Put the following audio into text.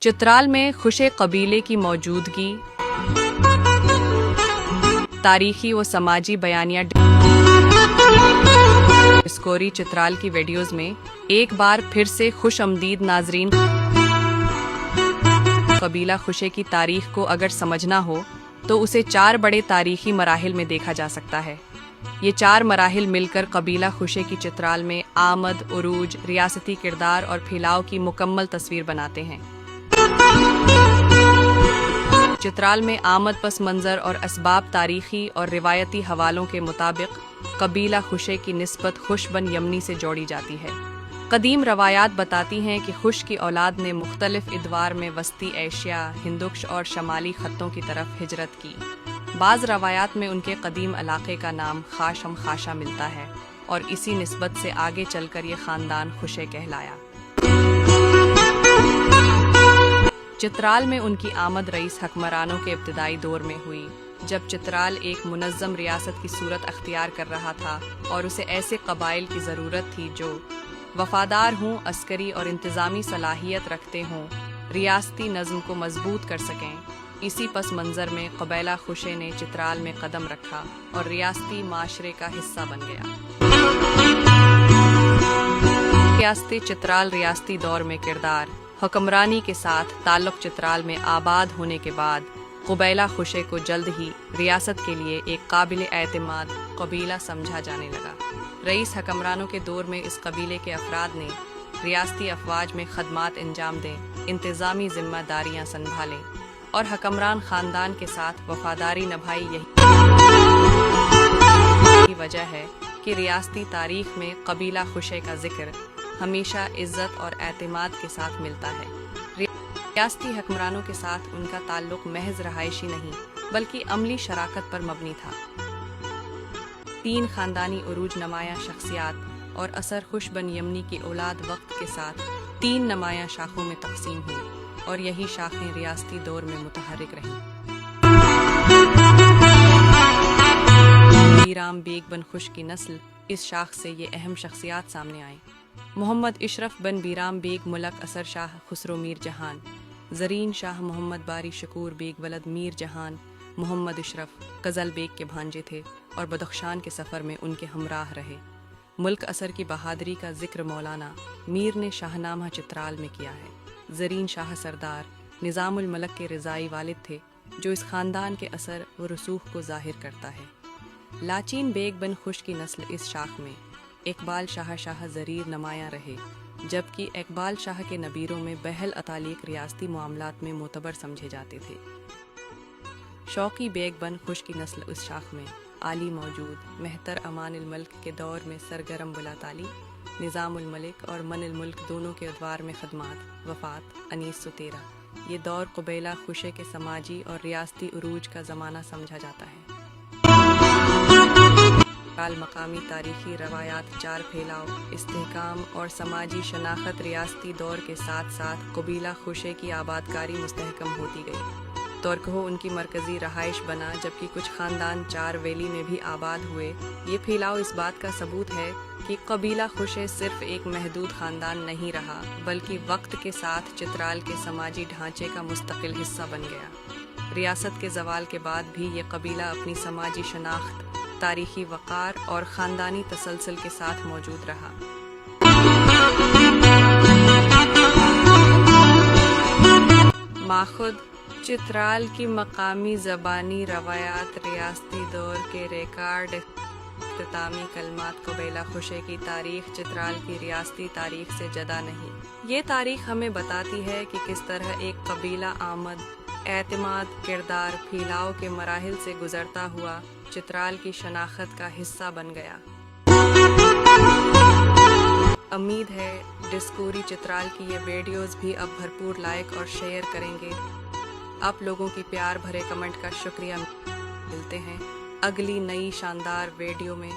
चित्राल में खुशे कबीले की मौजूदगी, तारीखी व समाजी बयानिया। डिस्कवरी चित्राल की वीडियोस में एक बार फिर से खुश आमदीद नाजरीन। कबीला खुशे की तारीख को अगर समझना हो तो उसे 4 बड़े तारीखी मराहिल में देखा जा सकता है। ये 4 मराहिल मिलकर कबीला खुशे की चित्राल में आमद, उरूज, रियासती किरदार और फैलाव की मुकम्मल तस्वीर बनाते हैं। चित्राल में आमद पस मंजर और असबाब तारीखी और रिवायती हवालों के मुताबिक कबीला खुशे की निस्बत खुश बन यमनी से जोड़ी जाती है। कदीम रवायात बताती हैं कि खुश की औलाद ने मुख्तलिफ इदवार में वस्ती एशिया, हिंदुक्श और शमाली खत्तों की तरफ हिजरत की। बाज़ रवायात में उनके कदीम इलाके का नाम खाशम खाशा मिलता है और इसी निस्बत से आगे चलकर ये ख़ानदान खुशे कहलाया। चित्राल में उनकी आमद रईस हकमरानों के इब्तिदाई दौर में हुई, जब चित्राल एक मुनज़्ज़म रियासत की सूरत अख्तियार कर रहा था और उसे ऐसे कबाइल की ज़रूरत थी जो वफादार हों, अस्करी और इंतज़ामी सलाहियत रखते हों, रियासती नज़्म को मजबूत कर सकें। इसी पस मंज़र में कबीला खुशे ने चित्राल में कदम रखा और रियासती माशरे का हिस्सा बन गया। रियासती चित्राल रियासती दौर में किरदार हुक्मरानी के साथ ताल्लुक़ चित्राल में आबाद होने के बाद कबीला खुशे को जल्द ही रियासत के लिए एक काबिल एतमाद कबीला समझा जाने लगा। रईस हुक्मरानों के दौर में इस कबीले के अफराद ने रियासती अफवाज में खदमात अंजाम दें, इंतज़ामी जिम्मेदारियां संभालें और हुक्मरान ख़ानदान के साथ वफादारी निभाई। यही वजह है कि रियासती तारीख में कबीला खुशे का जिक्र हमेशा इज्जत और एतमाद के साथ मिलता है। रियासती हुक्मरानों के साथ उनका ताल्लुक महज रहायशी नहीं बल्कि अमली शराकत पर मबनी था। 3 खानदानी उरूज नमाया शख्सियात और असर खुश बन यमनी की औलाद वक्त के साथ 3 नमाया शाखों में तकसीम हुई और यही शाखें रियासती दौर में मुतहर्रिक रहीं। बीराम बेग बन खुश की नस्ल, इस शाख से ये अहम शख्सियात सामने आए। मोहम्मद इशरफ बन बीराम बेग मुलक असर शाह खुसरो मीर जहान, जरीन शाह मोहम्मद बारी शकूर बेग वलद मीर जहान मोहम्मद इशरफ गज़ल बेग के भांजे थे और बदख्शान के सफ़र में उनके हमराह रहे। मुल्क असर की बहादुरी का जिक्र मौलाना मीर ने शाहनामा चित्राल में किया है। जरीन शाह सरदार निज़ामुल मलक के रज़ाई वालिद थे, जो इस ख़ानदान के असर व रसूख को ज़ाहिर करता है। लाचीन बेग बन खुश की नस्ल, इस शाख में इकबाल शाह ज़रीर नमाया रहे, जबकि इकबाल शाह के नबीरों में बहल अतालीक रियासती मामलात में मोतबर समझे जाते थे। शौकी बेग बन खुश की नस्ल, इस शाख में आली मौजूद मेहतर अमान मुल्क के दौर में सरगरम बुलाताली, निज़ामुल मलिक और मन मुल्क दोनों के अदवार में खदमात, वफ़ात 1913। ये दौर कबीला खुशे के समाजी और रियासती उरूज का ज़माना समझा जाता है। मकामी तारीखी रवायात 4 फैलाव, इस्तेहकाम और समाजी शनाख्त रियासती दौर के साथ साथ कबीला खुशे की आबादकारी मुस्तहकम होती गई। तोरकहो उनकी मरकज़ी रहाइश बना, जबकि कुछ ख़ानदान 4 वैली में भी आबाद हुए। ये फैलाव इस बात का सबूत है कि कबीला खुशे सिर्फ एक महदूद ख़ानदान नहीं रहा, बल्कि वक्त के साथ चित्राल के समाजी ढांचे का मुस्तकिल हिस्सा बन गया। रियासत के ज़वाल के बाद भी ये कबीला अपनी समाजी शनाख्त, तारीखी वक़ार और ख़ानदानी तसलसल के साथ मौजूद रहा। माखुद चित्राल की मकामी ज़बानी रवायात रियासती दौर के रिकॉर्ड इख्तितामी कलमात कबीला खुशे की तारीख चित्राल की रियासती तारीख से जदा नहीं। ये तारीख हमें बताती है कि किस तरह एक कबीला आमद, एतमाद, किरदार, फैलाव के मराहिल से गुजरता हुआ चित्राल की शनाख्त का हिस्सा बन गया। उम्मीद है डिस्कवरी चित्राल की ये वीडियोस भी अब भरपूर लाइक और शेयर करेंगे। आप लोगों की प्यार भरे कमेंट का शुक्रिया। मिलते हैं अगली नई शानदार वीडियो में।